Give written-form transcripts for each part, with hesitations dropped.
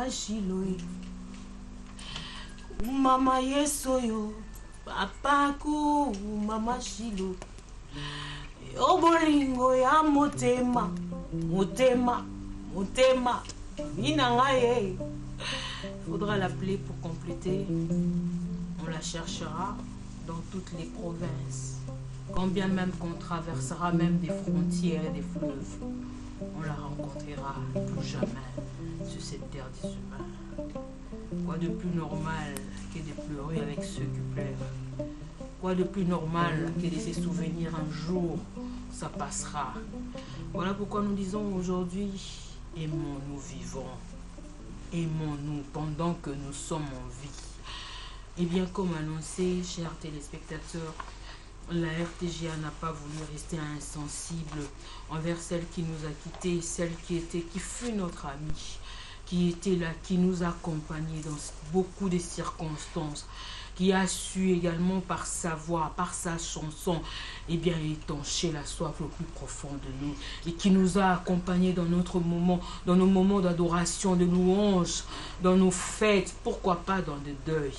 Mama Shiloh. Mama Yesoyo. Papa ku Mama Shiloh. Obolingo ya motema. Motema. Motema. Minangaye. Faudra l'appeler pour compléter. On la cherchera dans toutes les provinces. Quand bien même qu'on traversera même des frontières et des fleuves, on la rencontrera plus jamais sur cette terre des humains. Quoi de plus normal que de pleurer avec ceux qui pleurent? Quoi de plus normal que de se souvenir un jour, ça passera. Voilà pourquoi nous disons aujourd'hui, aimons-nous vivants. Aimons-nous pendant que nous sommes en vie. Et bien comme annoncé, chers téléspectateurs, la RTGA n'a pas voulu rester insensible envers celle qui nous a quittés, celle qui fut notre amie, qui était là, qui nous accompagnait dans beaucoup de circonstances, qui a su également par sa voix, par sa chanson, eh bien étancher la soif le plus profond de nous, et qui nous a accompagnés dans notre moment, dans nos moments d'adoration, de louange, dans nos fêtes, pourquoi pas dans le deuil.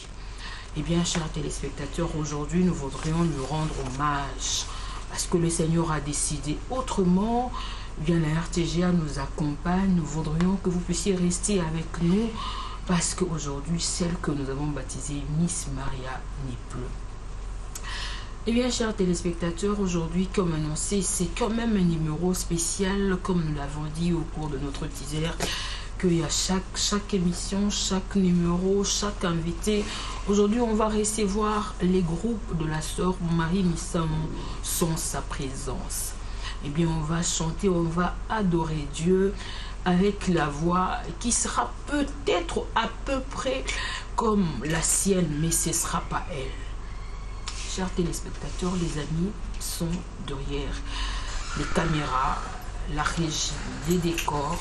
Eh bien, chers téléspectateurs, aujourd'hui, nous voudrions lui rendre hommage parce que le Seigneur a décidé autrement. Eh bien, la RTGA nous accompagne. Nous voudrions que vous puissiez rester avec nous parce qu'aujourd'hui, celle que nous avons baptisée Miss Maria n'est plus. Eh bien, chers téléspectateurs, aujourd'hui, comme annoncé, c'est quand même un numéro spécial, comme nous l'avons dit au cours de notre teaser, qu'il y a chaque émission, chaque numéro, chaque invité. Aujourd'hui, on va recevoir les groupes de la sœur Marie Missamou sans sa présence. Eh bien, on va chanter, on va adorer Dieu avec la voix qui sera peut-être à peu près comme la sienne, mais ce ne sera pas elle. Chers téléspectateurs, les amis sont derrière les caméras, la régie, les décors.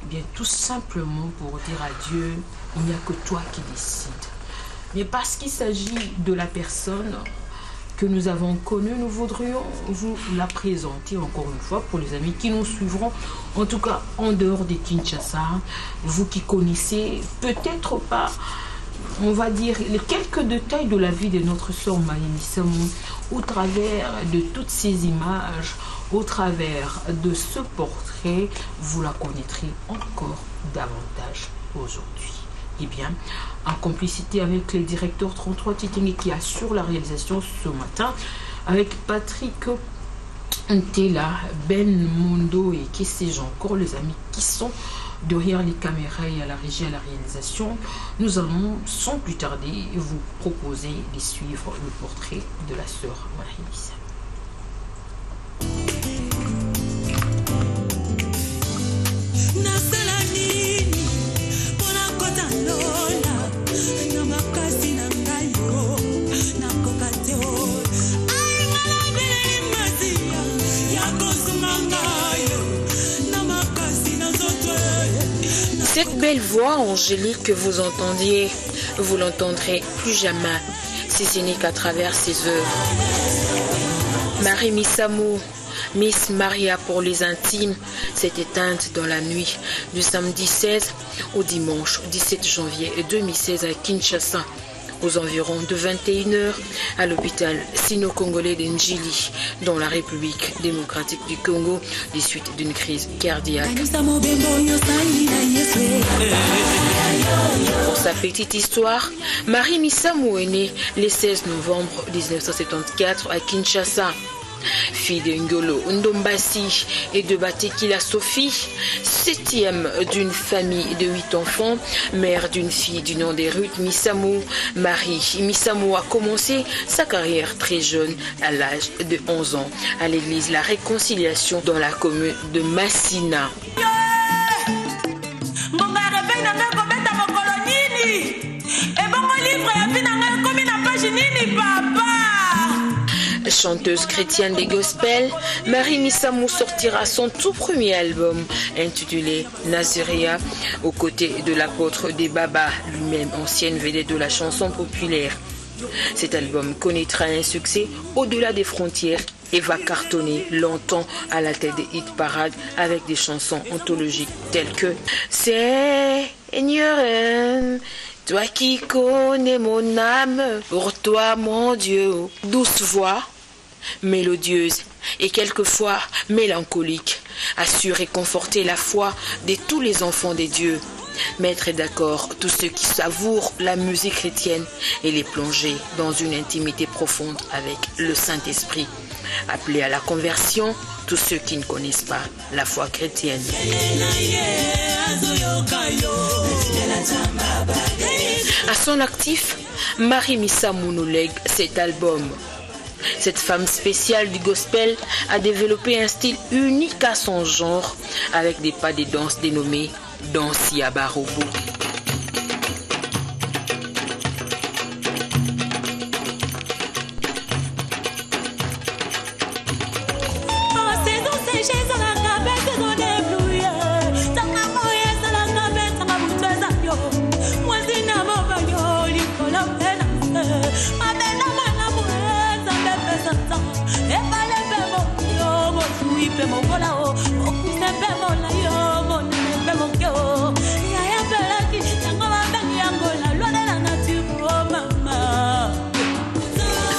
Eh bien, tout simplement pour dire à Dieu, il n'y a que toi qui décides. Mais parce qu'il s'agit de la personne que nous avons connue, nous voudrions vous la présenter encore une fois pour les amis qui nous suivront, en tout cas en dehors de Kinshasa, vous qui connaissez peut-être pas, on va dire, les quelques détails de la vie de notre sœur Marie Missamou, au travers de toutes ces images, au travers de ce portrait, vous la connaîtrez encore davantage aujourd'hui. Eh bien, en complicité avec le directeur 33 Titingi qui assure la réalisation ce matin, avec Patrick Ntela, Ben Mondo et qui sais-je encore, les amis qui sont derrière les caméras et à la régie, à la réalisation, nous allons sans plus tarder vous proposer de suivre le portrait de la sœur Marie Missamou. Cette belle voix angélique que vous entendiez, vous l'entendrez plus jamais si ce n'est qu'à travers ses œuvres. Marie Missamou, Miss Maria pour les intimes, s'est éteinte dans la nuit du samedi 16 au dimanche 17 janvier 2016 à Kinshasa, aux environs de 21h à l'hôpital sino-congolais d'Njili, dans la République démocratique du Congo, des suites d'une crise cardiaque. Pour sa petite histoire, Marie Missamou est née le 16 novembre 1974 à Kinshasa. Fille de Ngolo Ndombasi et de Batekila Sophie, septième d'une famille de 8 enfants, mère d'une fille du nom de Ruth Missamou, Marie Missamou a commencé sa carrière très jeune, à l'âge de 11 ans, à l'église La Réconciliation dans la commune de Massina. Chanteuse chrétienne des gospels, Marie Missamou sortira son tout premier album intitulé Naziria aux côtés de l'apôtre des Baba, lui-même ancienne vedette de la chanson populaire. Cet album connaîtra un succès au-delà des frontières et va cartonner longtemps à la tête des hit parades avec des chansons anthologiques telles que C'est Seigneur, toi qui connais mon âme, pour toi mon Dieu, douce voix, mélodieuse et quelquefois mélancolique, assure et conforter la foi de tous les enfants des dieux. Mettre d'accord tous ceux qui savourent la musique chrétienne et les plonger dans une intimité profonde avec le Saint-Esprit. Appeler à la conversion tous ceux qui ne connaissent pas la foi chrétienne. À son actif, Marie Missamou nous lègue cet album. Cette femme spéciale du gospel a développé un style unique à son genre avec des pas de danse dénommés danse Yabarobo.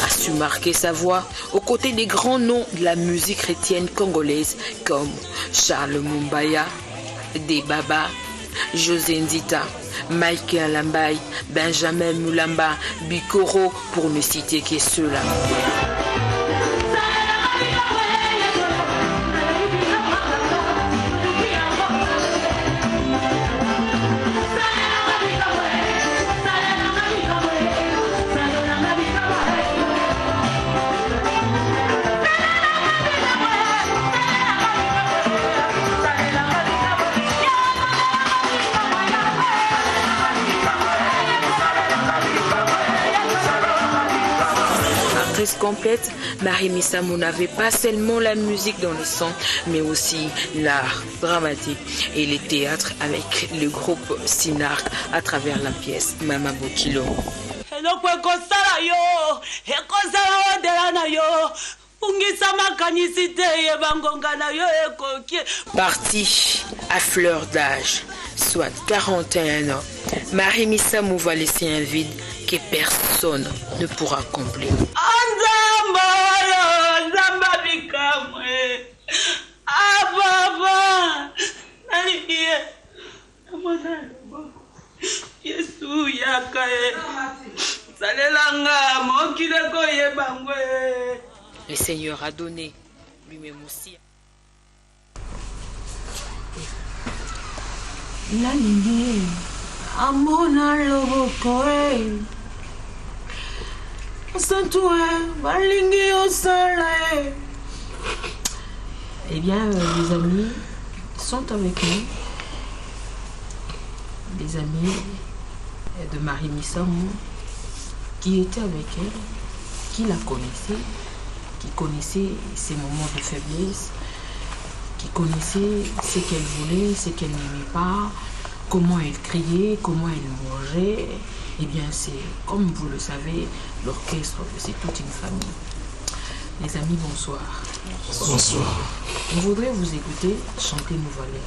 A su marquer sa voix aux côtés des grands noms de la musique chrétienne congolaise comme Charles Mumbaya, Debaba, José Nzita, Michael Lambaye, Benjamin Mulamba, Bikoro, pour ne citer que ceux-là. Complète, Marie Missamou n'avait pas seulement la musique dans le sang, mais aussi l'art dramatique et les théâtres avec le groupe Sinark à travers la pièce Mama Bokilo. Partie à fleur d'âge, soit 41 ans, Marie Missamou va laisser un vide que personne ne pourra combler. Le Seigneur a donné lui-même aussi. Eh bien, les amis sont avec nous. Les amis de Marie Missamou qui étaient avec elle, qui la connaissaient, qui connaissaient ses moments de faiblesse, qui connaissaient ce qu'elle voulait, ce qu'elle n'aimait pas, comment elle criait, comment elle mangeait. Eh bien, c'est, comme vous le savez, l'orchestre, c'est toute une famille. Les amis, bonsoir. Bonsoir. On voudrait vous écouter chanter Nouvalé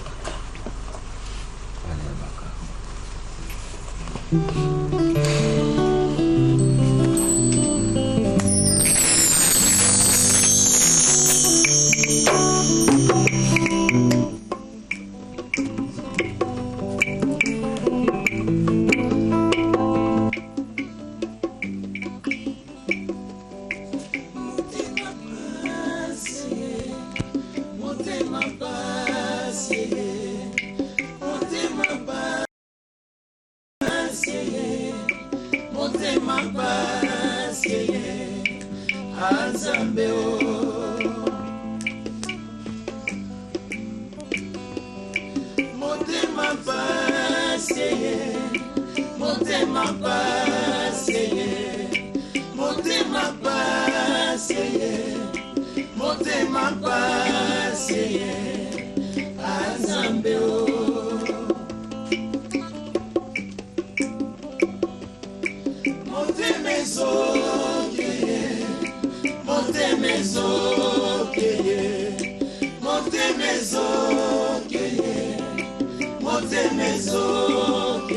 Monte maison,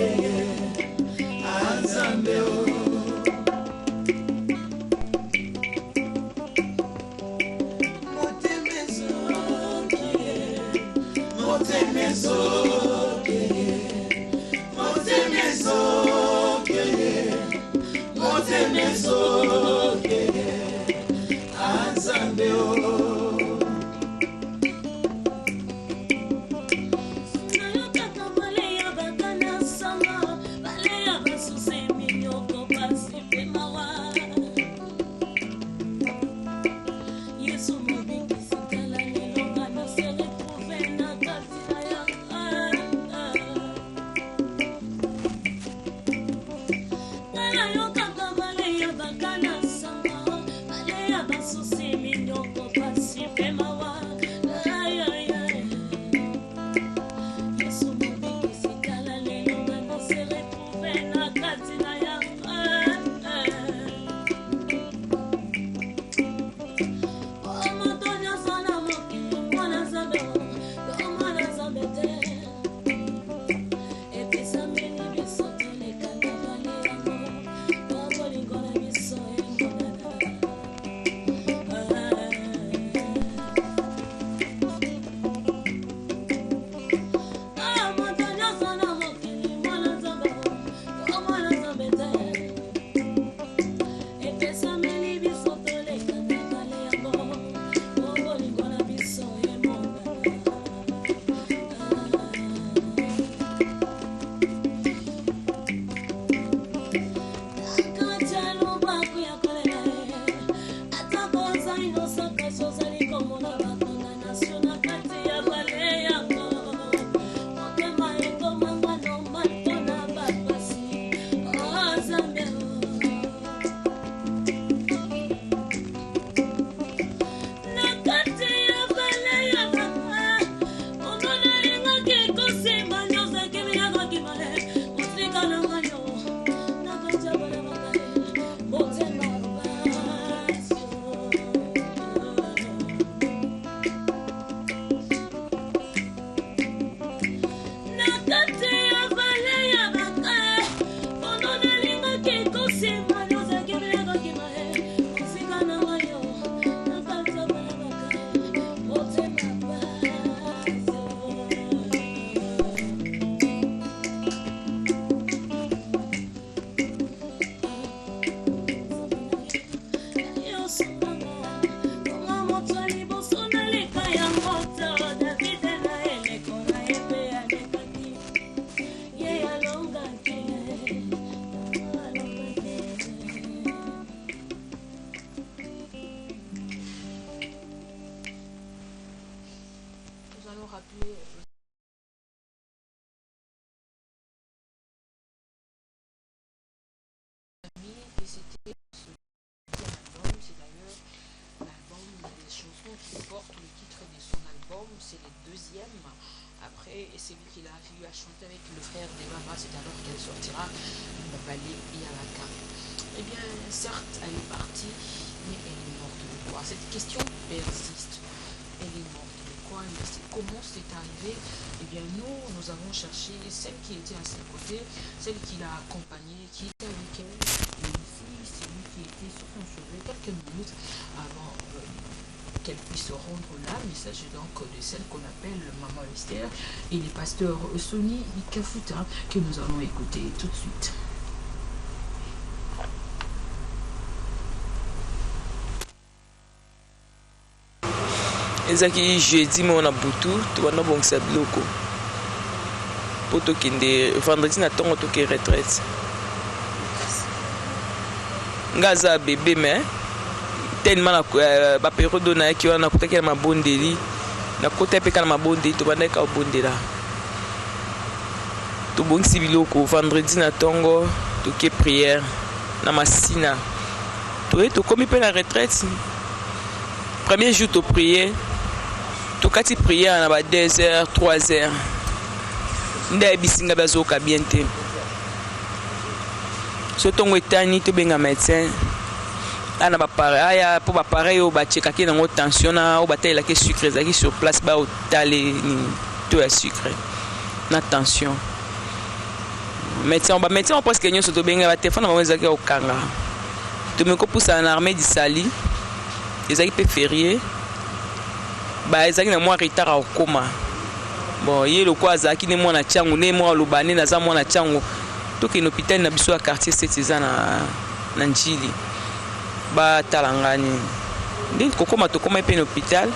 Et c'est lui qui l'a vu à chanter avec le frère des Baba, c'est alors qu'elle sortira Babali Yalaka. Eh bien, certes, elle est partie, mais elle est morte de quoi? Cette question persiste. Elle est morte de quoi? Comment c'est arrivé? Eh bien, nous avons cherché celle qui était à ses côtés, celle qui l'a accompagnée, qui était avec elle. Et ici, c'est lui qui était sur son chevet quelques minutes avant qu'elle puisse se rendre là. Il s'agit donc de celle qu'on appelle Maman Esther et les pasteurs Sony Kafuta que nous allons écouter tout de suite. ezaki jeudi mo na butu tobanda bongisa biloko po tokende vendredi na ntongo toke retraite nga aza bebe me tellement na baperiode nayaki wana nakutaki na mabondeli nakota mpe kaka na mabondeli tobandaki ka kobondela tobongisi biloko vendredi na ntongo toke priere na masina toye tokomi mpe na retraite. Premier jour to prier tokati prière na ba 2h 3h nda bisinga bazoka bien te so tongo etani to benga médecin ana ba aya po ba pareil o ba cheka ki nango tension na o batela ke sucre zaki sur place ba otale ni to ya sucre na tension médecin on presque nyoso to benga ba téléphone ba zaki o kanga to me ko poussa na armée du Sali ezaki pe férié ba ezaki na moi retard au coma bon ye le quoi azaki ne mwana changu ne mwa lobane na za mwana changu toki hôpital na biso ya quartier Setiza na Njili ba talangani ndi kokoma tokoma pe na hôpital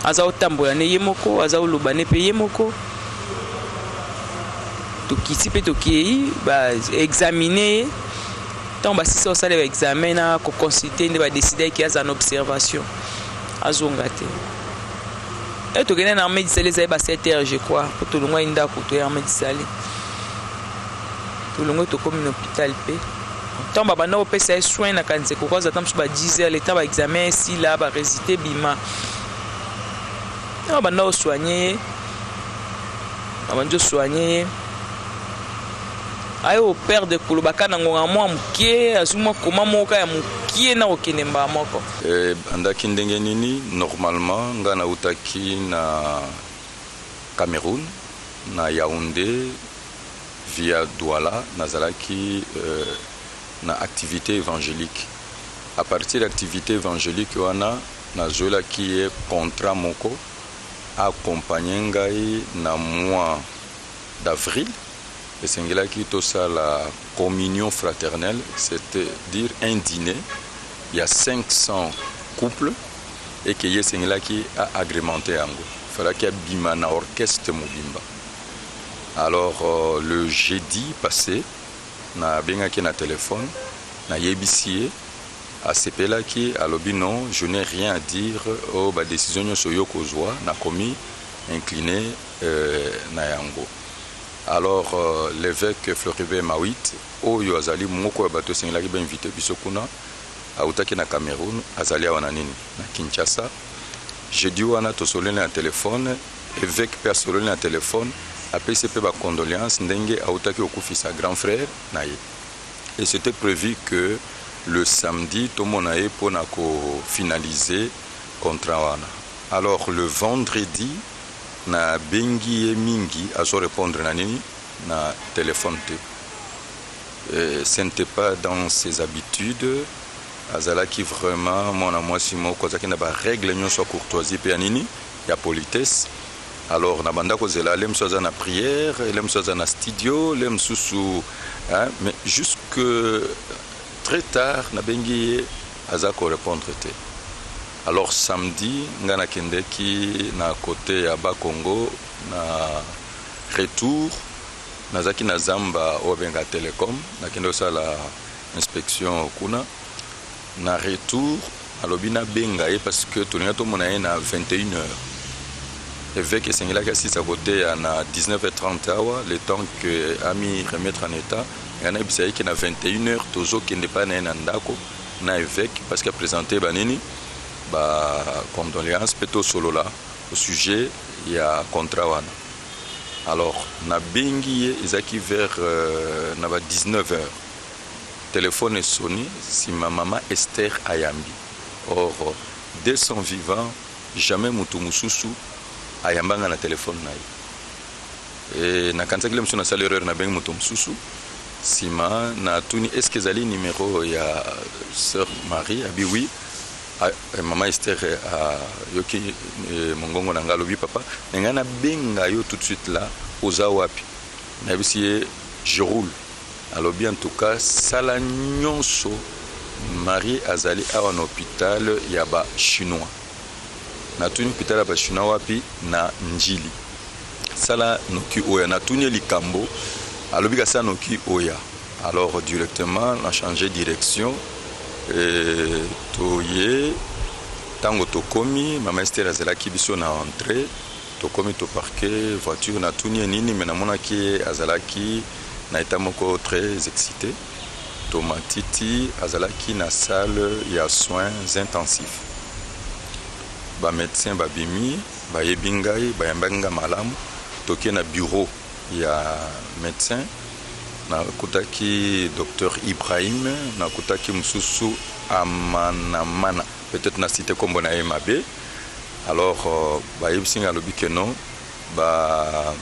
aza otambola ne ye moko aza olobane pe ye moko tokiti pe tokei ba examiner tant ba sisi osala ba examen na ko consulter nde ba décider ki aza en observation azonga te et tokene na médicale za ba 7 heures je crois pour tout le monde inda ko to ya médicale tout le monde to comme un hôpital pe tant ba bana opesa soin na kanze ko koza tam ba 10 heures le temps ba examen si là ba résultat bima ba bana soigner abanjo soigner ayo perdre kolobaka na ngonga mwa mukie azuma koma moka ya mukie na okene mba moko andaki ndenge nini normalement ngana utaki na Cameroun na Yaoundé via Douala nazalaki na activité évangélique à partir d'activité évangélique wana nazolaki contrat moko accompagner ngai na mois d'avril. Et c'est qui tout ça la communion fraternelle, c'est-à-dire un dîner. Il y a 500 couples et qu'il y a c'est qui a agrémenté Ango. Il fallait qu'il y ait bimana orchestre mobimba. Alors le jeudi passé, na benga qui na téléphone, na yebisie à CPLA qui a lobby non, je n'ai rien à dire aux décisions sur Yokozwa na commis incliné na Yango. Alors l'évêque Floribert Mawit oyo azali moko ya bato sengela ki ba invité biso kuna autaki na Cameroun azali wana nini na Kinshasa jeudi wana tosolene na téléphone évêque personne na téléphone apesi pe ba condoléances ndenge autaki okufisa grand frère na ye et c'était prévu que le samedi tout mon aé pour na ko finaliser contrat wana. Alors le vendredi na bengi mingi azo répondre na nini na téléphone te. Ce n'était pas dans ses habitudes. Azala qui vraiment mon amour simo kozaki na ba règle nyonso courtoisie pe nini ya politesse. Alors na banda kozela lem soza na prière, lem soza na studio, lem susu mais jusque très tard na bengi azako répondre te. Alors samedi, ngana kendeki na côté ya Bakongo na retour nazaki na zamba obenga Telecom na kendo sala inspection kuna na retour alobina benga parce que tolinga to mona na 21h évêque sengela ka sisa côté na 19h30 awa le temps que ami remettre en état ngana bisai ki na 21h tozo kende pa na ndako na évêque parce que présenté banini ba condoléances peto solo là au sujet il y a contrat wana. Alors na bengi ezaki vers na ba 19h téléphone est sonné si ma maman Esther Ayambi. Or dès son vivant jamais mutu mususu ayambanga na téléphone na et na kanza kile msuna sala erreur na bengi mutu mususu sima na tuni est-ce que zali numéro ya sœur Marie abi oui. Maman Esther yoki mongongo na ngalobi papa ngana benga yo tout de suite là oza wapi na bisi je roule alobi en tout cas sala nyonso Marie azali à un hôpital ya ba chinois na tuni hôpital ya ba chinois wapi na Njili sala noki oya na tuni likambo alobi ka sa noki oya alors directement on a changé direction toye tango tokomi mama Esther azalaki biso na entrée tokomi to parquer voiture na tuni nini mais namona ki azalaki na état moko très excité tomatiti azalaki na salle ya soins intensifs ba médecin babimi ba yebingai ba yambanga malamu toke na bureau ya médecin nakutaki docteur Ibrahim nakutaki mususu amanamana peut-être na cité kombo na mabe alors ba yebsinga lobi que non ba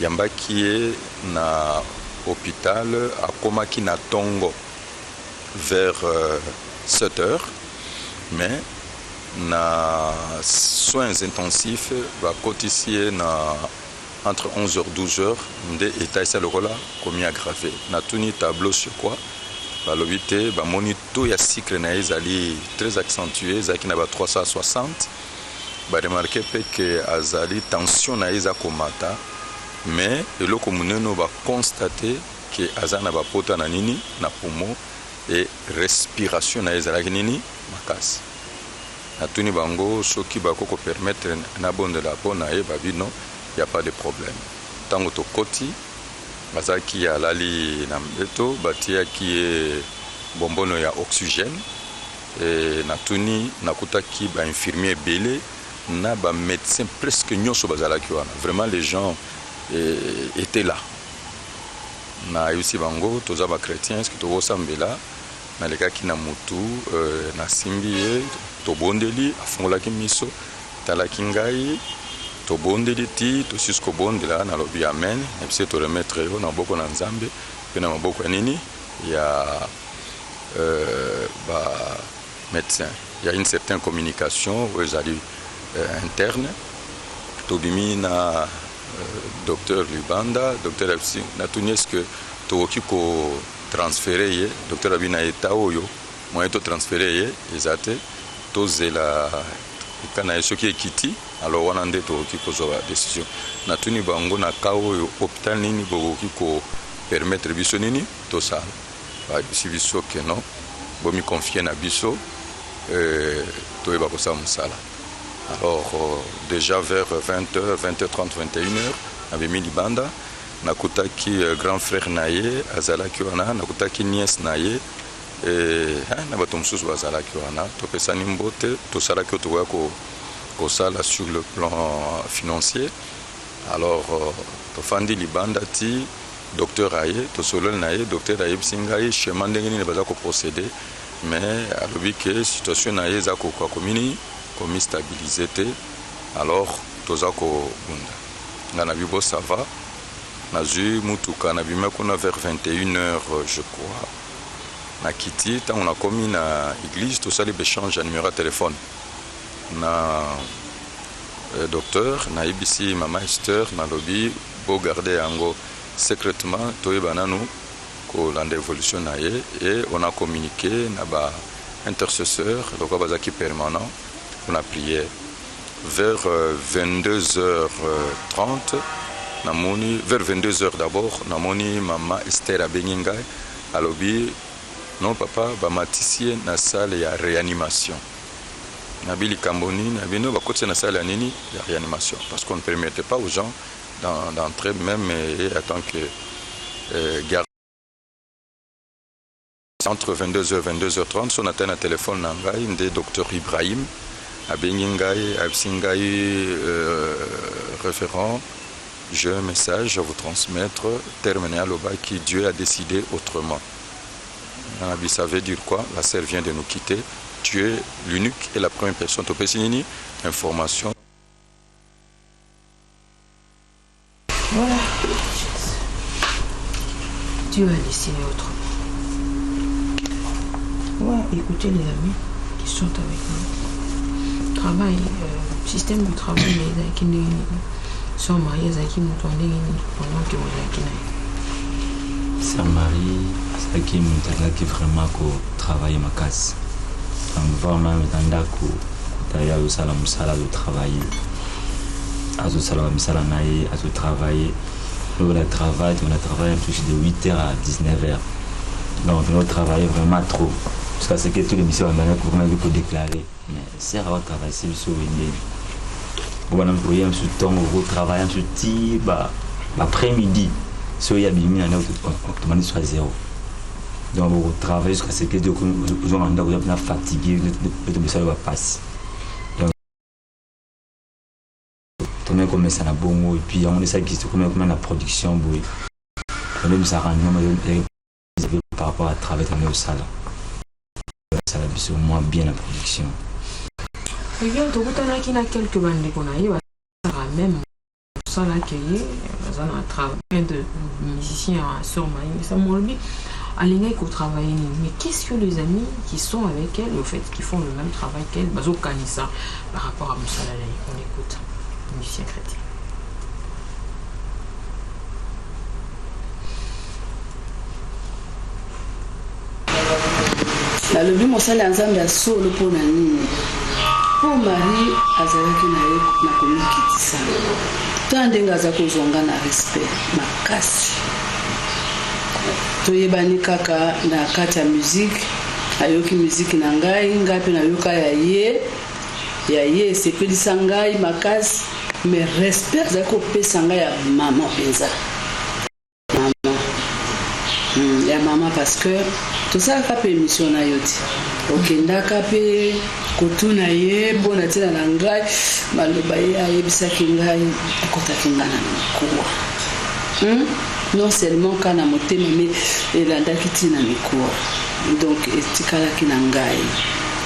yambaki na hôpital akomaki na tongo vers 7h mais na soins intensifs bakotisie na entre 11h 12h nde état esa lokola komi aggravé natuni tableau sur quoi balobi te bamoni taux ya cycle na ye ezali très accentué ezalaki na ba 360 baremarke mpe ke azali tension na ye eza komata mais eloko monene baconstate ke aza na bapota na nini na poumon et respiration na ye ezalaki nini makasi natuni bango soki bakoko permettre na bondela mpo na ye babi non y a pas de problème ntango tokoti bazalaki alali na mbeto batiaki ye bombono ya oxygène e natuni nakutaki bainfirmier ebele na bamédecin presque nyonso bazalaki wana vraiment les gens étaient là nayebisi bango toza bachrétien eske tokosambela nalekaki na mutu nasimbi ye tobondeli afungolaki miso talaki ngai tobondeli ti tosusi kobondela nalobi amen nayebisi toremetre yo na maboko na nzambe mpe na maboko ya nini ya bamédecin ya une certaine communication oyo ezali interne tobimi na docteur Libanda docteur abisi natuni eske tokoki kotransfere ye docteur abi na eta oyo moyen totransfere ye eza te tozela ekana ye soki ekiti alors wana nde tokoki kozwa décision natuni bango na ka oyo hôpital nini bokoki kopermettre biso nini tosala bayebisi biso ke non bomi confie na biso toyeba kosala mosala. Alors déjà vers 20h, 20h30, 21h, nabimi Libanda, nakutaki grand frère naye azalaki wana, nakutaki nièce naye na bato mosusu bazalaki wana, topesani mbote, tosalaki otokoya kosala sur le plan financier. Alors tofandi Libanda ti docteur aye, tosololi naye, docteur ayebisi ngai schéma ndenge nini baza koprocéder, mais alobi ke situation naye eza kokomini komi stabilisé te alors toza kobunda nga na bibo ça va nazwi mutuka na bima kuna vers 21h je crois na kiti ntango nakomi na église tosali béchange ya numéro ya téléphone na docteur nayebisi mama Esther nalobi bogarde yango secrètement toyeba nanu kolanda évolution na ye et on a communiqué na ba intercesseur lokwa bazaki permanent. On a prié vers 22h30 vers 22h d'abord namoni mama Esther abengingai alobi non papa bamatisie na salle ya réanimation nabili kamboni nabino bakotse na salle ya nini ya réanimation parce qu'on ne permettait pas aux gens d'entrer même en tant que garde entre 22h et 22h30 son atteint un téléphone na ngai nde docteur Ibrahim abengi ngai abisi ngai référent j'ai un message à vous transmettre terminé à l'oba qui Dieu a décidé autrement. Ça veut dire quoi? La sœur vient de nous quitter, tu es l'unique et la première personne to pesinini information. Voilà, Dieu a décidé autrement. Ouais, écoutez les amis qui sont avec nous. Travail, système du travail, les qui sont mariés, les qui nous tournent pendant que vous êtes là. Sa mari, c'est qui nous qui vraiment travailler ma casse. On va même dans la cour, d'ailleurs au salon de travailler. À ce salon de à ce travailler. Nous on travaille de 8h à 19h. Donc nous travaillons vraiment trop. Parce que c'est que tous les missions pour déclarer. Mais c'est rare travailler sur le souvenir. Bon, on peut y sur temps, on travaille sur ti, après-midi. Si il y a bien mis en automatiquement soit zéro. Donc on travaille jusqu'à ce que nous avons fatigué, le ça va passer. Donc on comme ça na bon et puis on essaie de comment la production boy. On aime ça rendre par rapport à travailler dans le salon. Ça va bien moins bien la production. Regarde, on a quelques bandes qu'on a eu, même ça là qui est un travail de musicien à Sormaï, ça m'a dit Alinga ko travailler, mais qu'est-ce que les amis qui sont avec elle, au fait, qui font le même travail qu'elle, Bazo Kanissa, par rapport à Moussalalay? On écoute, musicien chrétien. nalobi mosala ya nzambe ya solo mpo na nini mpo Marie azalaki na ye na komikitisa ta ndenge aza kozonga na respect makasi toyebani kaka na kati ya muziki ayoki muziki na ngai mpe nayoka ya ye esepelisa ngai makasi mais respect azalaki kopesa ngai ya mama mpenza ya mama parce que tosalaka mpe émission na yo ti okendaka mpe kotuna ye mpo na ntina na ngai maloba ye ayebisaki ngai akotaki ngai na mikuwa non seulement ka na motema me elandaki ntina mikuwa donc etikalaki na ngai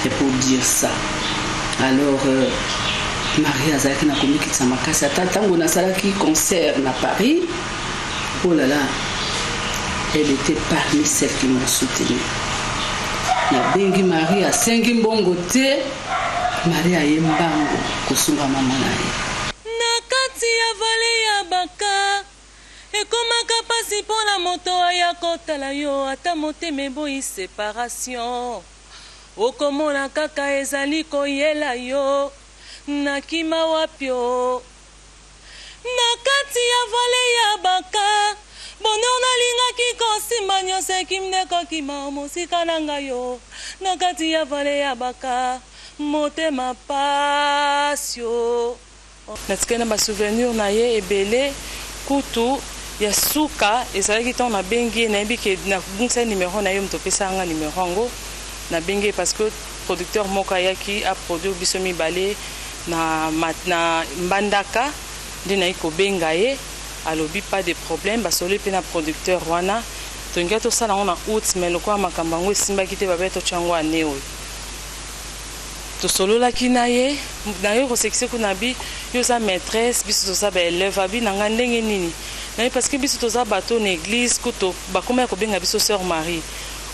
c'est pour dire ça alors Marie azalaki na komikitisa makasi ata ntango nasalaki concert na Paris oh là là elle était parmi celles qui m'ont soutenu. Na bengi Marie a sengi mbongo te, Marie a yembango kosunga mama na ye. Na kati ya vale ya baka, ekomaka pasi pona moto aya kotala yo, ata motema eboyi séparation. Okomona kaka ezali koyela yo, nakima wapyo. Na kati ya vale ya baka, bonheur nalingaki kosima nyonso ekimneko kima mosika na ngai yo na kati ya vale ya baka motema pasi yo natikali na basouvenir na ye ebele kutu ya suka ezalaki ntango nabengi ye nayebi ke nabungisa nimero na ye moto opesanga nimero yango nabengi ye parce que producteur moko ayaki aproduire biso mibale na mbandaka nde nayi kobenga ye alobi pas de problème basoli pe na producteur wana tonga to sala on na août mais lokwa makambo ngo esimbaki te babe to chango ane oyo to solola kinaye na yo section kuna bi yo sa maîtresse biso to sa ba élève abi nanga ndenge nini na parce que biso to za bateau na église kuto bakoma ko benga biso sœur Marie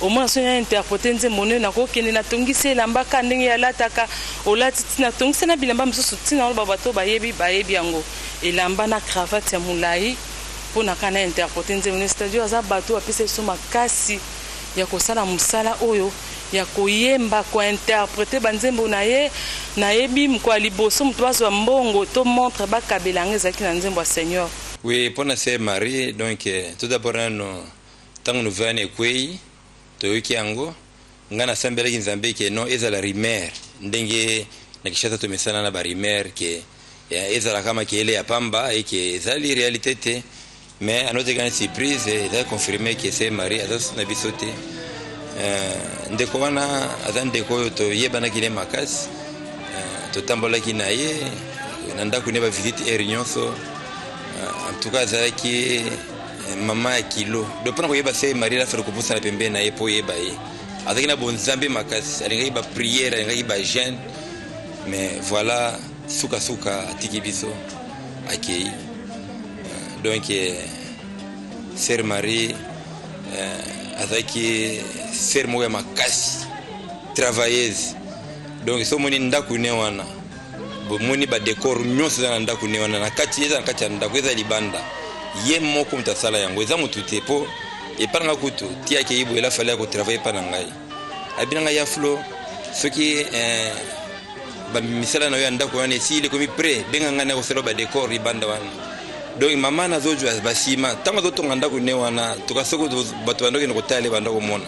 au moins so ya interpréter nze mono na ko kende na tongisi elamba ka ndenge ya lataka olati tina tongisi na bilamba misusu tina ba bateau bayebi yango elamba na cravate ya mulai pona kana interpréter nze mono c'est-à-dire za bateau apesa so makasi ya kosala musala oyo ya koyemba ko interpréter banzembo na ye na yebi mko liboso mtu bazo mbongo to montre bakabelanga ezaki na nzembo ya Seigneur. Oui, pona c'est Marie donc tout d'abord no tango nous vane kwei toyoki yango ngana sambelaki nzambe ke no ezala rimer ndenge na kishata tomesana na ba rimer ke ezala kama ke ele ya pamba et ke ezali réalité te mais à notre grande surprise il a confirmé que c'est Marie azas na bisote ndeko wana azandeko to yebana kile makasi to tambola kinaye nanda kuneba visite réunion so en tout cas azaki mama ya kilo do pona koyeba se Marie la faire kopusa na pembe na ye po yeba ye azaki na bonzambe makasi alinga ba prière alinga ba jeûne mais voilà suka atiki biso akei donc sœur Marie azaki sœur moya makasi travailleuse donc so moni ndaku ne wana bo moni ba décor nyonso na ndaku ne wana na kati eza na kati ya ndaku eza libanda ye moko mtasala yango eza mutute po epanga kutu tia ke ibo ela fallait ko travailler pa na ngai abinanga ya flo soki ba misala na yo ndako wana si ile komi prêt benga ngana ko selo ba décor libanda wana donc mama na zojo basima tango to tonga ndako ne wana to kasoko bato bandoke no kotale bandako mona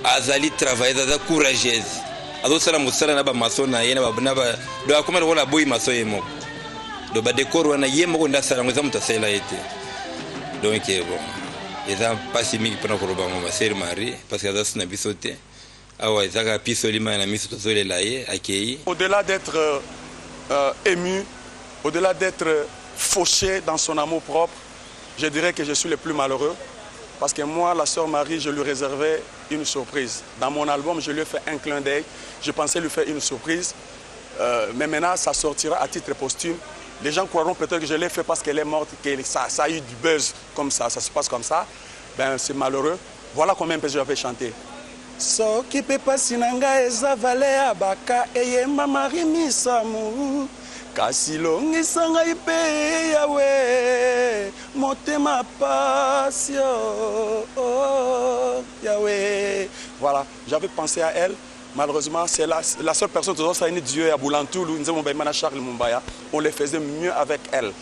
azali travailler za courageuse azo sala musala na ba masona yena ba do akoma ko la boy maso yemo do ba décor wana yemo ko ndasala ngo za mutasela ete donc bon ils ont pas si mis pour nous ma sœur Marie parce que ça n'a pas sauté ah ouais ça a pisé l'image na miso tozole laye accueilli au-delà d'être ému au-delà d'être fauché dans son amour propre je dirais que je suis le plus malheureux parce que moi la sœur Marie je lui réservais une surprise dans mon album je lui ai fait un clin d'œil je pensais lui faire une surprise mais maintenant ça sortira à titre posthume. Les gens croiront peut-être que je l'ai fait parce qu'elle est morte, que ça a eu du buzz comme ça se passe comme ça. Ben, c'est malheureux. Voilà combien de je vais chanter. Soki pe pasi nanga eza vale ya baka eyemba Marie misamu kasi longisa ngai pe yawe motema pasi yawe. Voilà, j'avais pensé à elle. Malheureusement, c'est la seule personne qui a une Dieu à Boulantoulou, on les faisait mieux avec elle.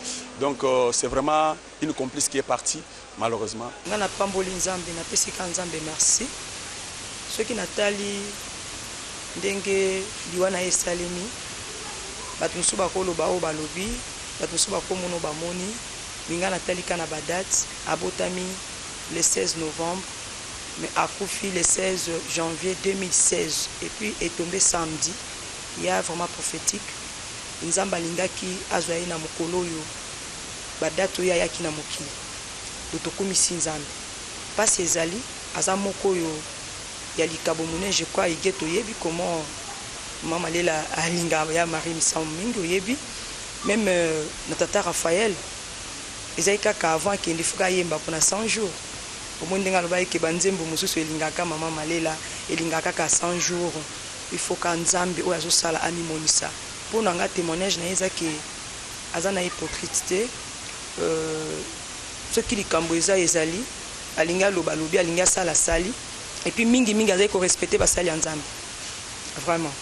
Donc c'est vraiment une complice qui est partie, malheureusement. Merci. Ceux qui Nathalie ndenge liwana esalemi batunsu bakolo bao balobi batunsu bakomono bamoni minga Nathalie kana badate abotami le 16 novembre mais akufi le 16 janvier 2016 et puis est tombé samedi. Il y a vraiment prophétique nzamba lingaki azwaye na mokolo yo badate ya yaki na mokili dotokumisi nzambe pasi ezali azamoko yo ya likabo mune je crois igeto yebi comment mama lela alinga ya Marie Misamu mingi yebi même notre Raphaël ezaika ka avant qu'il ndifika yemba pour 100 jours au moins ndenga loba ke banzembo mususu elingaka mama malela elingaka ka 100 jours il faut ka nzambe o yazo sala ami monisa pour nanga témoignage na ezaki azana hypocrite ce qui likambo ezali alinga loba lobi alinga sala sali. Et puis mingi mingi azai ko respecter basali nzambe. Vraiment.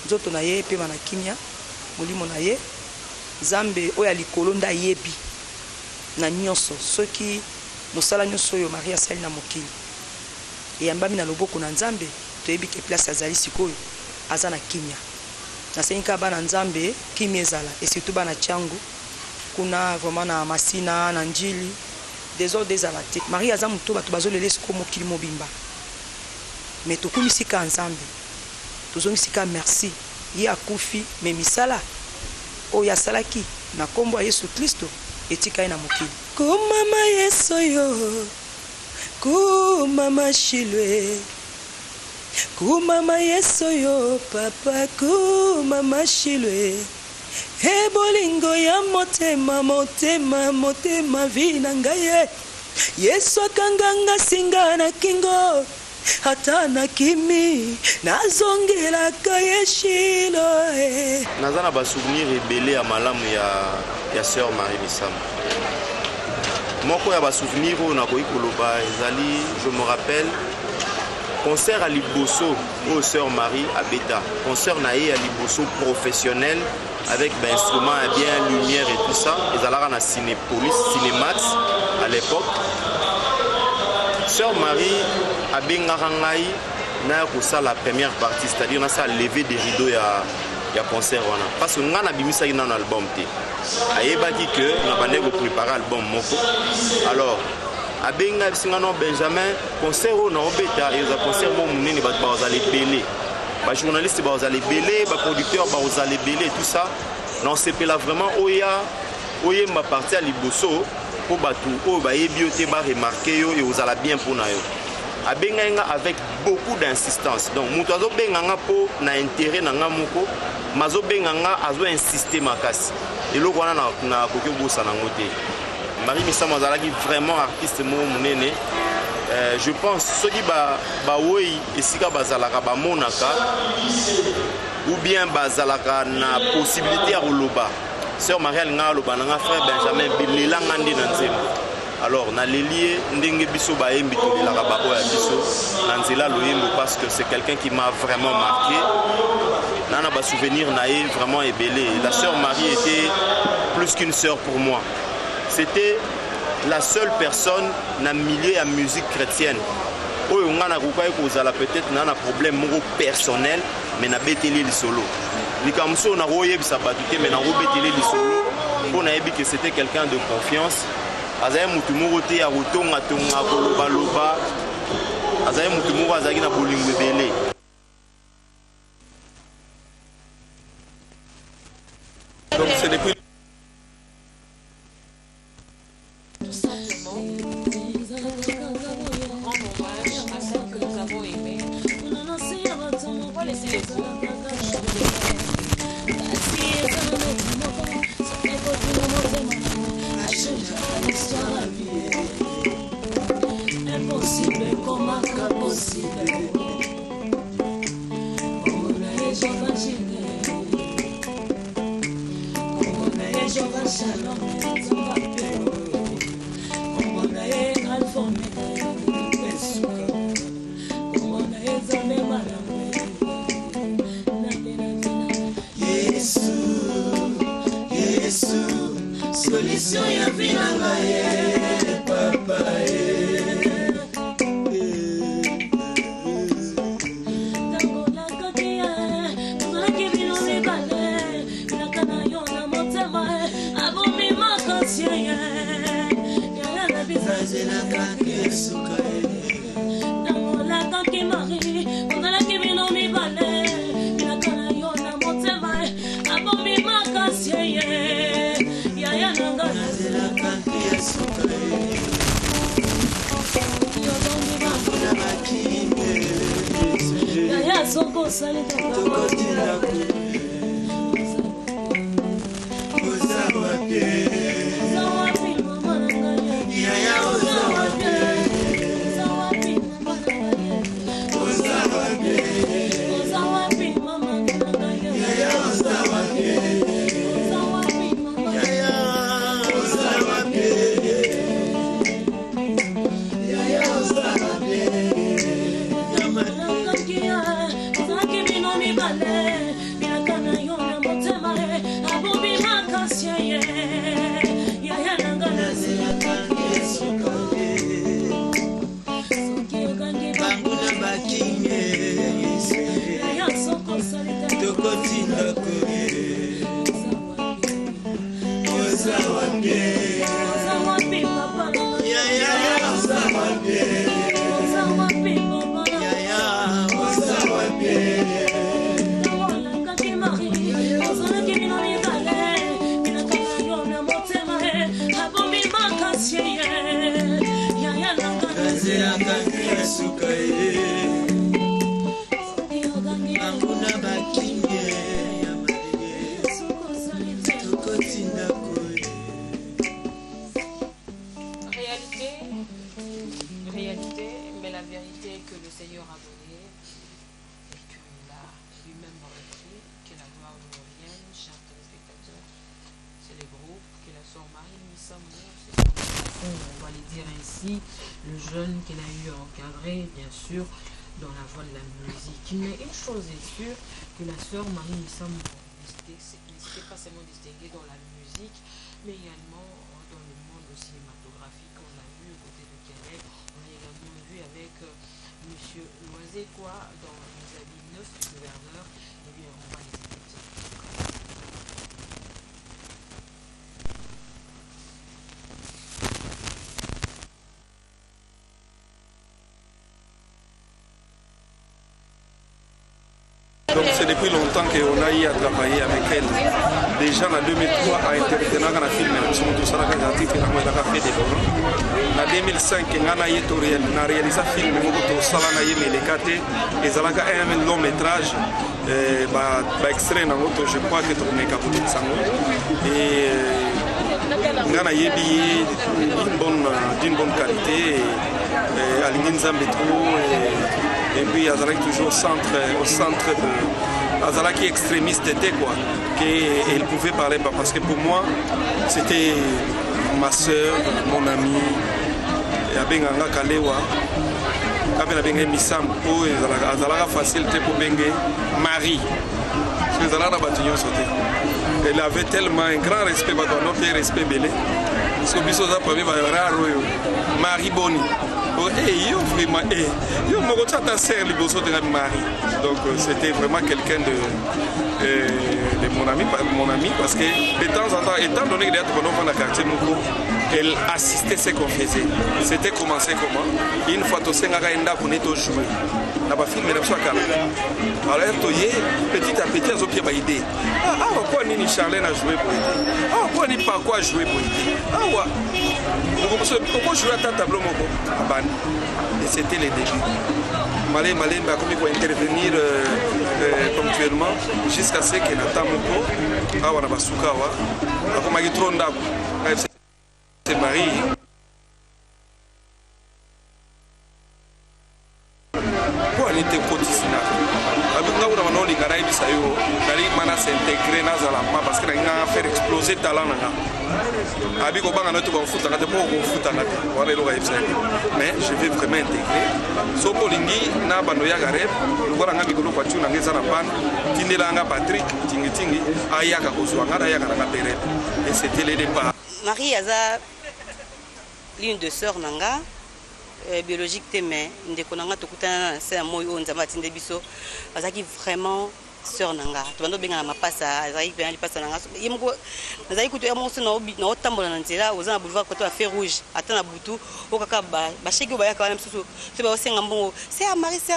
Nzoto na ye pe bana kimia molimo na ye nzambe oya likolo nda yebi na nyonso soki mosala nyonso yo Maria sali na mokili. Et yambami na loboko na nzambe to yebi ke place azali sikoyo azana kimia. Na senka bana nzambe kimia ezala et surtout bana changu kuna vraiment na masina na njili des ordres des alate. Maria azamu to bato bazolele siko mokili mobimba. Mais tout comme ici ensemble, tous ici merci. Il y a Koufi, mais misala. Oh ya salaki na kombo Yesu Kristo etika ina mokili. Ko mama Yesu yo, ko mama Shilwe, ko mama Yesu yo, papa ko mama Shilwe. He bolingo ya motema motema motema vina ngaye. Yesu akanganga singa na kingo. Hatana kimi nazongela kayeshilo nazana ba souvenir rebelle à malamu ya sœur Marie Misamu moko ya ba souvenir na ko ikoloba ezali je me rappelle concert à Liboso au sœur Marie Abeta concert na ye à Liboso professionnel avec ben instruments bien lumière et tout ça ezalaka na Cinépolis Cinémax à l'époque. Sœur Marie a bien garangaï na la première partie, c'est-à-dire na ça lever des rideaux ya concert wana parce que ngana bimisa ina na album te ayeba ki que na bande ko préparer album moko alors abenga singano Benjamin concert na obeta eza concert mo munene ba bazali belé ba journaliste ba bazali belé ba producteur ba bazali belé tout ça non c'est là vraiment oya ma partie à Liboso pour batu o ba ebioté ba remarquer yo et vous allez bien pour na yo abenga avec beaucoup d'insistance donc mutazo benganga po na intérêt na nga moko mazo benganga azo insister makasi et lo kwana na kokyo bosa na ngote Marie Misamu azalaki vraiment artiste mo munene je pense ceux qui ba woi esika bazalaka ba monaka ou bien bazalaka na possibilité ya roloba sœur Marie nga loba na frère Benjamin bilelanga ndi na nzembo. Alors na lelie ndenge biso ba yembi to la ba oya biso na nzela loyembo parce que c'est quelqu'un qui m'a vraiment marqué. Nana ba souvenir na ye vraiment ebelé. La sœur Marie était plus qu'une sœur pour moi. C'était la seule personne na milieu à musique chrétienne. Oyo ngana kukai kozala peut-être nana problème moko personnel mais na beteli li solo. Likamso na royebisa batuke mais na robeteli li solo. On a dit que c'était quelqu'un de confiance. Azaye mutu moko te ya kotonga tonga koloba loba. Azaye mutu moko azaki na bolingo ebele. Donc c'est depuis impossible. mission ya vinanga ye papa ye Soko salita tokotina le jeune qu'elle a eu encadré, bien sûr, dans la voie de la musique. Mais une chose est sûre, que la sœur Marie Missa n'était pas seulement distinguée dans la musique, mais également dans le monde cinématographique. On l'a vu aux côtés de Caleb, on l'a également vu avec M. Loisequois dans les habits neufs du gouverneur. Eh bien, on va les écouter. Donc c'est depuis longtemps qu'on a eu à travailler avec elle. Déjà en 2003, à intervenir dans le film, nous sommes tous à la titre de la fait des bords. En 2005, on a réalisé un film, nous sommes à la et ça a un long métrage, extrait, je crois que on est capable de ça. Et on a d'une bonne qualité, à et puis Azalak toujours au centre de Azalak qui est extrémiste était quoi, qu'elle pouvait parler parce que pour moi c'était ma soeur, mon ami, Abenganga Kalewa, Abenganga Missam, Azalak facilité pour Bengue Marie, parce que Azalak Batunion sauté. Elle avait tellement un grand respect, notre respect belé, parce que Bissoza premier va rare Marie Boni. Donc c'était vraiment quelqu'un de mon ami parce que de temps en temps, étant donné qu'il y a dans le quartier Mouko, elle assistait ce qu'on faisait. C'était commencé comment? Une fois que tu as joué, alors petit à petit, ils ont idée. Ah, pourquoi ni Charlène a joué pour aider? Ah, pourquoi ni pas quoi jouer pour aider? Ah, ouais. Pourquoi jouer à ta tableau Moko? Et c'était les débuts. Malé a commis pour intervenir ponctuellement jusqu'à ce que Nata Moko, on a Basukawa, a commis Tronda, c'est Marie. Pour aller te cotiser. S'intégrer dans la parce que a faire exploser talent mais je vais vraiment intégrer so kolingi na bando ya gareb lokola nga mikolo kwa tuna ngeza na pan tindela nga Patrick tingi ayaka kozwa nga ayaka na période et c'était le départ. Marie aza l'une de sœur nanga biologique te mais ndeko nanga tokutana c'est moi on nzamba tinde biso azaki vraiment sœur nanga tobando benga na mapasa azaki bien lipasa nanga yemko nazaki kuto ya monso na otambola na nzela ozana boulevard côté à fer rouge atana butu okaka ba sheki ba yakala msusu te ba osenga mbongo c'est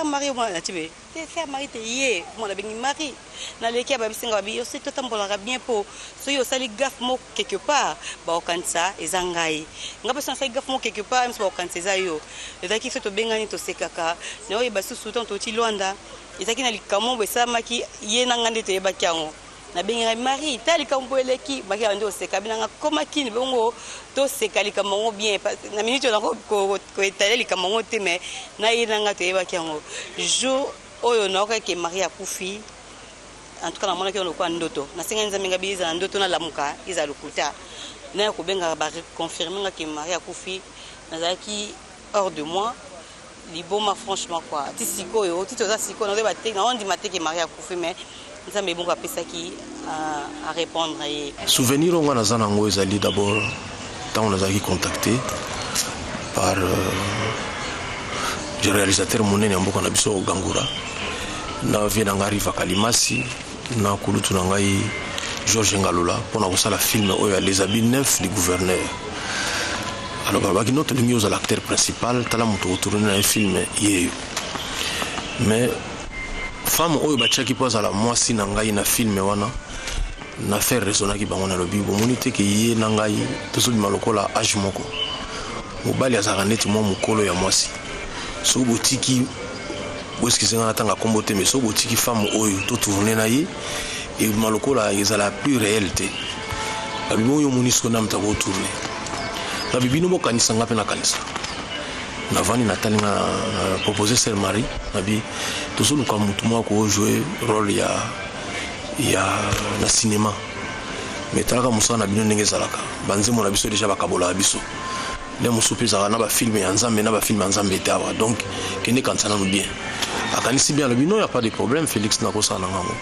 Marie moi na tibe c'est Marie te yé moi na bengi Marie na leki ba bisenga ba yo c'est totambola bien po so yo sali gaffe mo quelque part ba okansa ezangai ngapa so sali gaffe mo quelque part mso ba okansa za yo ezaki so to benga ni to sekaka na oye ba susu to ti Luanda ezaki na likamo besamaki ye nanga ndete yebaki yango na benga Marie tali kambo eleki baki ande oseka binanga koma kini bongo to seka likamo bien na minute na ko etale likamo te mais na ye nanga te yebaki yango jour oyo na oka ke Marie akufi en tout cas na mona ke lokwa ndoto na senga nzambe ngabi za ndoto na lamuka iza lokuta na ko benga ba confirmer que Marie akufi nazaki hors de moi liboma franchement quoi ti sikoyo ti toza siko na ba te na on dit maté que Marie akufi mais nzambe bongo apesa ki à répondre et souvenir on a zana ngo ezali d'abord tant on a été contacté par le réalisateur monene amboko na biso Gangura na vient ngariva Kalimasi na kulutu na ngai Georges Ngalula pour na kosala film oyo les habits neufs du gouverneur. Alors babaki notre lumière à l'acteur principal tala moto tourner dans un film yeyo mais femme oyo bachaki poza la mwasi na ngai na film wana na faire raisonner ki bango na lobi bomonite ke ye na ngai tozo bimalokola age moko mobali azaka neti mwa mokolo ya mwasi so botiki boskizenga na tanga kombote mais so botiki femme oyo to tourner na ye et malokola ezala plus réalité abimo yo monisko na mtabo tourner na bibino mo kanisa ngape na kanisa na vani natali na proposer Sœur Marie nabi tozo luka mutu mwa ko jouer rôle ya na cinéma mais talaka musana bino ndenge zalaka banzemo na biso déjà bakabola biso les musupeza na ba film ya nzambe na ba film ya nzambe tawa donc kene kansana no bien akanisi bien le bino y a pas de problème Félix na kosa na ngango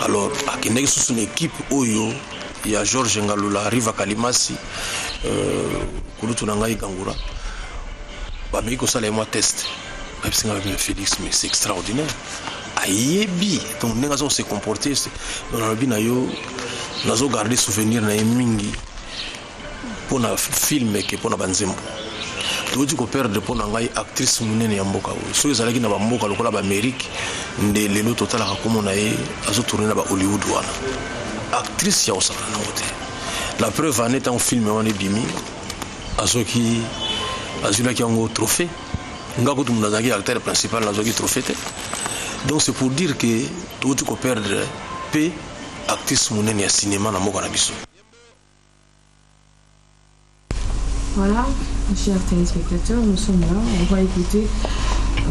alors akende sous une équipe oyo ya Georges Ngalula Riva Kalimasi kulutu na ngai Gangura ba miko sala moi test ba singa ba Félix mais c'est extraordinaire ayebi donc nenga zo se comporter dans la vie na yo nazo garder souvenir na mingi pour na film que pour na banzembo toji ko perdre pour na ngai actrice munene ya mboka so ezalaki na ba mboka lokola ba Amérique nde lelo total ka komona ye azo tourner na ba Hollywood wana actrice ya osaka na wote la preuve en étant film wana bimi azoki azula ki ngo trophée ngako tout monde azaki acteur principal na zoki trophée donc c'est pour dire que toji ko perdre p actrice munene ya cinéma na mboka na biso. Voilà, chers téléspectateurs, nous sommes là, on va écouter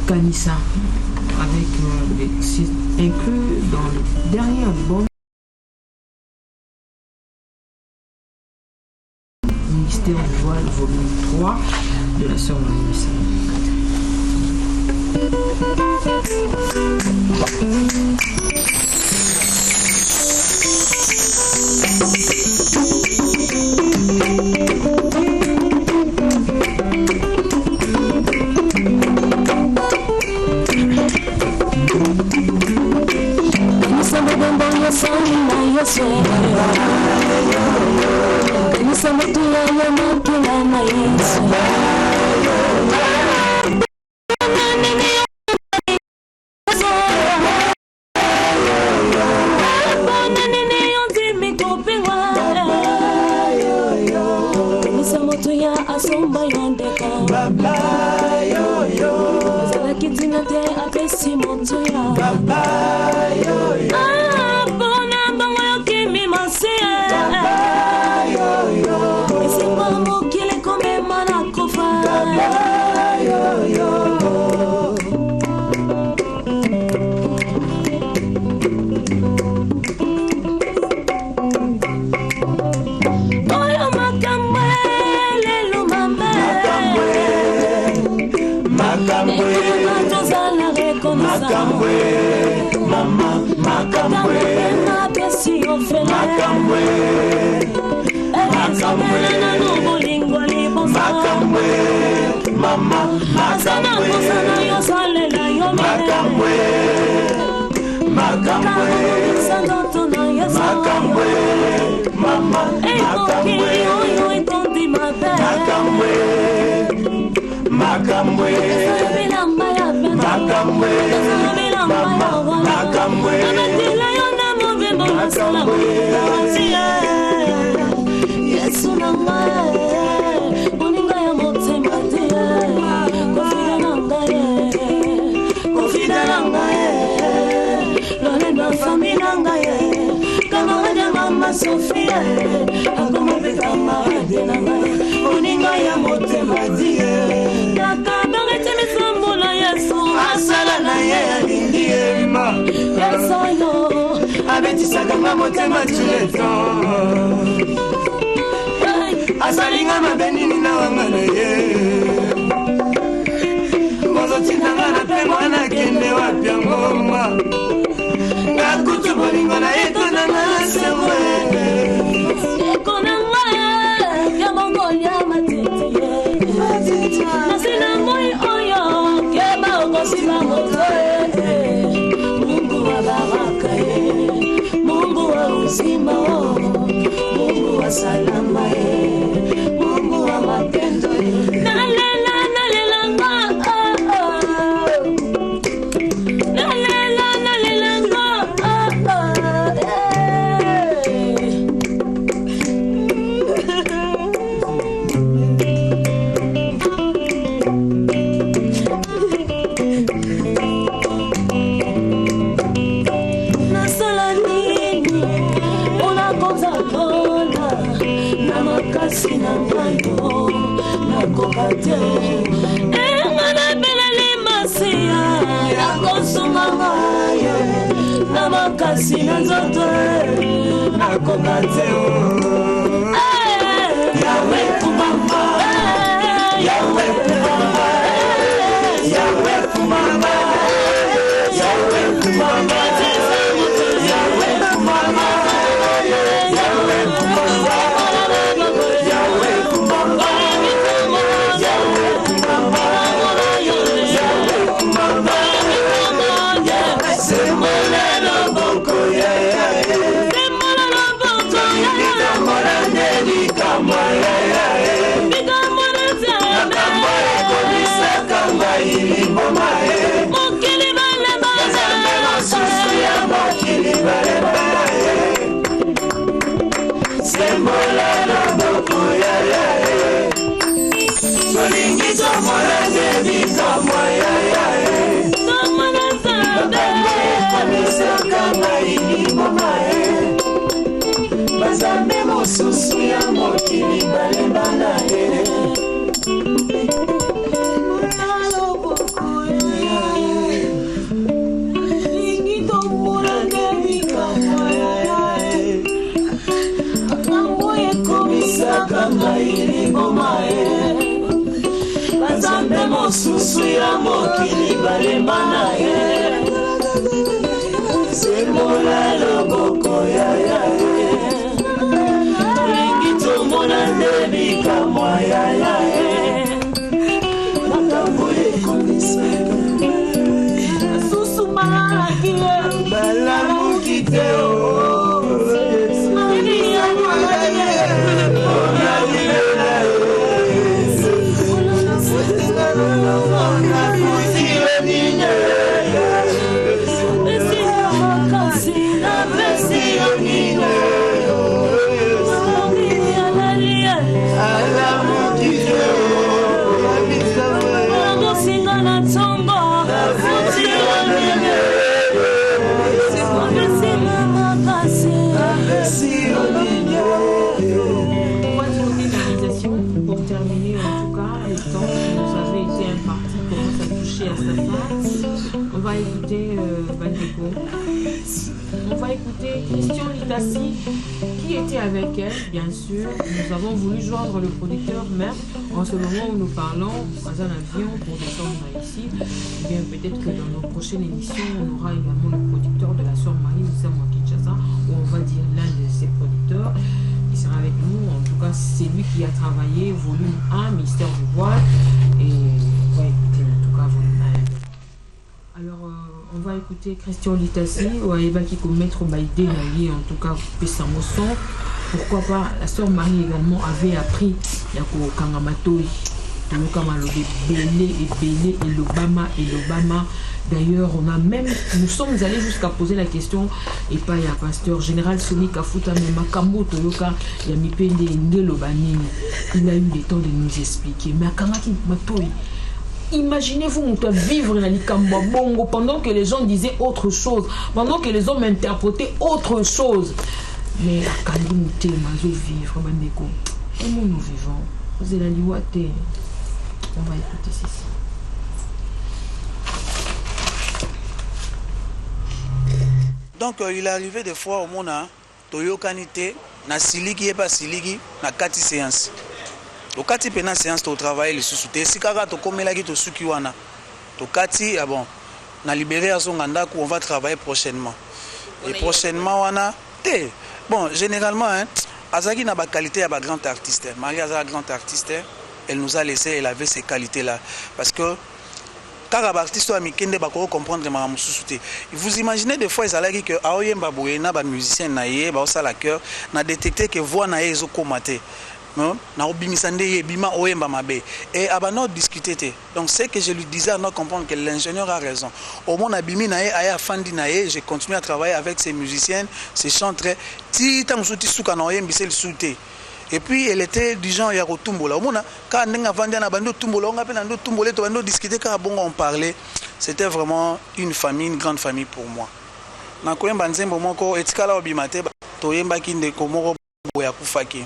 Kanissa avec c'est inclus dans le dernier album Mystère du voile volume 3 de la sœur Marie. Makambwe bolingo libosa Makambwe Mama Makambwe Makambwe Makambwe Makambwe Mama Makambwe Makambwe Makambwe Makambwe Mama Makambwe Yesu nanga bolingo ya motema te kofida nanga lolendo fami nanga camarade mama Sofia akoma pe camarade nanga bolingo ya motema te nakabangete misambola Yesu asala na ye alingi ema Yesu yo abetisaka nga motema tuleto asalinga mabenini na wanga na ye bozotindanga na mpe mwana kende wapya ngoma ngakutu bolingo na ye tonanga na semwe ekonanga ya mongolia matete nasina moi oyo keba okosima moto Mungu wa baraka Mungu wa uzima Mungu wa salama Mungu wa mapendo nalela nalelanga nalela nalelanga nasala nini unakoza bona na makasi na ngayo nakoka te enga nabelela masia ya kosunga ngayo na makasi na nzoto nakoka te yawe kumama yawe kumama yawe kumama yawe kumama Bazambe mosusu ya mokili balembana Bazambe mosusu ya mokili balembana Sembola loboko ya Lingi tomona ndebi kamwa ya Makambo ekomisa Susu malaki balamuki te On va écouter Bandeko. On va écouter Christian Litassi qui était avec elle, bien sûr. Nous avons voulu joindre le producteur, mais en ce moment où nous parlons, dans un avion pour descendre ici, eh bien peut-être que dans nos prochaines émissions, on aura également le producteur de la sœur Marie Missa Kinshasa, où on va dire l'un de ses producteurs. Il sera avec nous. En tout cas, c'est lui qui a travaillé volume 1, Mystère du voile. Et on va écouter en tout cas volume 1. Alors, on va écouter Christian Litassi, qui commettre Baïdé, en tout cas, Pessamosson. Pourquoi pas, la sœur Marie également avait appris Yako Kangamatoi, Belé et l'Obama. D'ailleurs, nous sommes allés jusqu'à poser la question, et pas il y a pasteur général Soni Kafuta, mais Makambo Toyoka, Yamipende Ngelobanini. Il a eu le temps de nous expliquer. Mais à Kangaki Matoi, imaginez-vous vivre dans l'Ikamba Bongo pendant que les gens disaient autre chose, pendant que les hommes interprétaient autre chose. Mais à Kandimouté, Mazo vivre, Bandeko. Comment nous vivons? Vous êtes la liwate. On va écouter ceci. Donc il est arrivé des fois au monde, Toyo Kanité, na siliki et pas siliki, na kati séance. Au kati pena séance to travail le sous-souté. Si kaka to komela ki to sukiwana. To kati bon, na libéré à son gandaku, on va travailler prochainement. Et prochainement wana té. Bon, généralement Azaki n'a pas qualité à ba grand artiste. Marie Azaki grand artiste, elle nous a laissé, elle avait ces qualités là parce que car artiste a mikende ba ko comprendre ma mususuté. Vous imaginez des fois ezalaki que aoyemba boyena ba musicien naie ba osala cœur na détecter que voix naie ezo komate. Non, na obimisande yebima oyemba mabe et abano discuter. Donc c'est que je lui disais à nous comprendre que l'ingénieur a raison. Au monde abimi naie aya fandi naie, j'ai continué à travailler avec ces musiciennes, ces chanteurs. Ti tamusuti suka na oyembise le souté. Et puis elle était du genre ya rotumbola. Au monde quand ndenga vandi na bando tumbola, on appelle ando tumbole to bando discuter quand bon on parlait. C'était vraiment une famille, une grande famille pour moi. Na koyemba nzembo moko etikala obimate to yemba kinde komoko boya kufaki.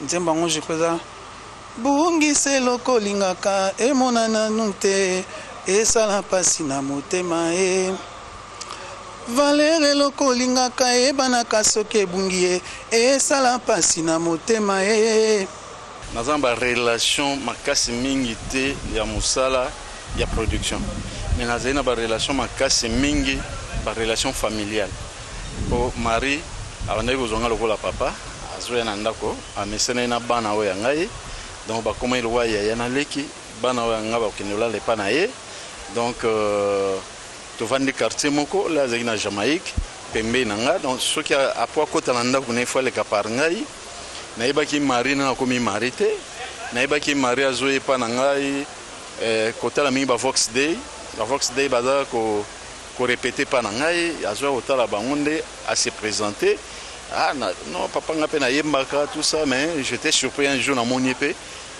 Nzemba ngo je présente Bungi loko lingaka emonana nunte esala pasi na motema e Valere loko lingaka ebanaka soke bungi esala pasi na motema e Nazamba relation makasi mingi te ya musala ya production. Mais nazena ba relation makasi mingi ba relation familiale. Po Marie avanda kozonga lokola papa azoya na ndako amesena na bana oyo ngai donc ba koma ilwa ya na leki bana oyo nga ba kinola le pana ye donc to vandi quartier moko la zina Jamaïque pembe na nga donc soki apo kota na ndako ne fois le kapar ngai na ibaki Marie na komi marité na ibaki Marie azoye pa na ngai kota la mi ba Vox Day baza ko répéter pa na ngai azoya otala bangonde à se présenter. Ah non, papa n'a pas yembaka tout ça, mais j'étais surpris un jour dans mon épée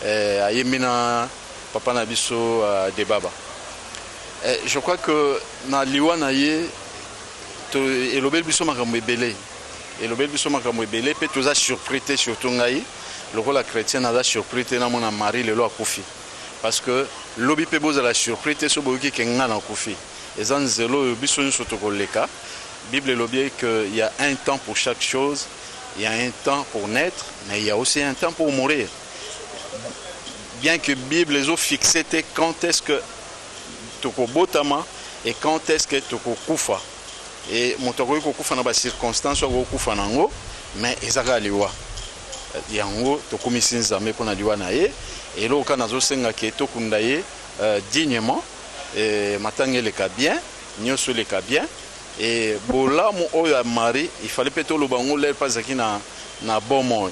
à Yemina papa Nabiso de Baba. Je crois que na liwana ye et le bel biso makambo belé et le bel biso makambo belé peut tous a surpris surtout ngai le rôle chrétien a surpris na mon mari le lo akufi parce que lobi pe boza la surpris so boki kenga na akufi ezan zelo biso nso to koleka. Bible est l'objet qu'il y a un temps pour chaque chose, il y a un temps pour naître, mais il y a aussi un temps pour mourir. Bien que la Bible les a fixé quand est-ce que tu es botama et quand est-ce que tu es kufa. Et mon toko kufa dans des circonstances où kufa nango, mais ezaka liwa. Yango to komisi nzambe pona liwa na ye et là quand nazo senga ke to kundaye dignement et matangele ka bien, nyoso le ka bien. Et bola mo oya mari il fallait peut-être le bango l'air pasaki na bomo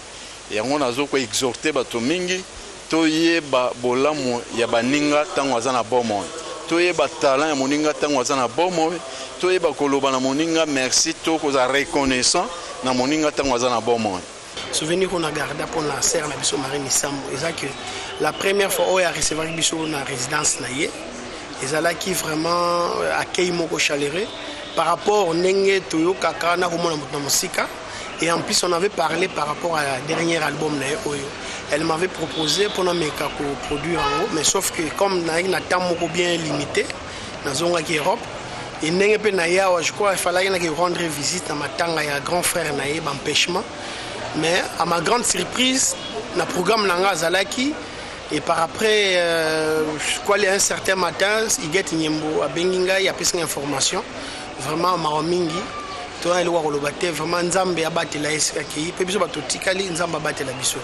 et on a zo ko exhorter bato mingi to yeba bola mo ya baninga tango azana bomo to yeba talent ya moninga tango azana bomo to yeba koloba na moninga merci to ko za reconnaissant na moninga tango azana bomo. Souvenir qu'on a gardé pour la sœur na biso Marie Misamo que la première fois oya recevoir biso na résidence na ye ezala qui vraiment accueil moko chaleureux par rapport au Nenge Toyo Kaka na Musika. Et en plus, on avait parlé par rapport à la dernier album. Elle m'avait proposé pour nous produire en haut, mais sauf que comme on a un temps bien limité, dans la zone Europe, et je crois qu'il fallait rendre visite à ma tante et à grand frère Naïe, empêchement. Mais à ma grande surprise, le programme Nanga Zalaki, et par après, je crois un certain matin, il y a Benginga, il y a plus d'informations. Vraiment Maromingi toza eloko koloba te vraiment nzambe abatela esika akei mpe biso bato tikali nzambe abatela biso.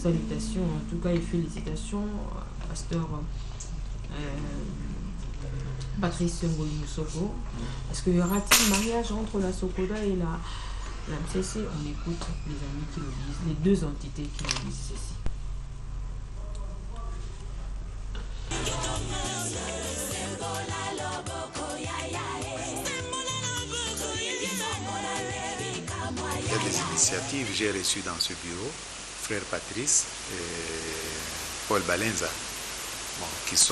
Salutations, en tout cas, et félicitations à pasteur Patrice Ngoli Moussoko. Est-ce qu'il y aura-t-il mariage entre la Sokoda et la MCC? On écoute les amis qui le disent, les deux entités qui le disent ceci. Il y a des initiatives, j'ai reçu dans ce bureau frère Patrice et Paul Balenza, bon, qui sont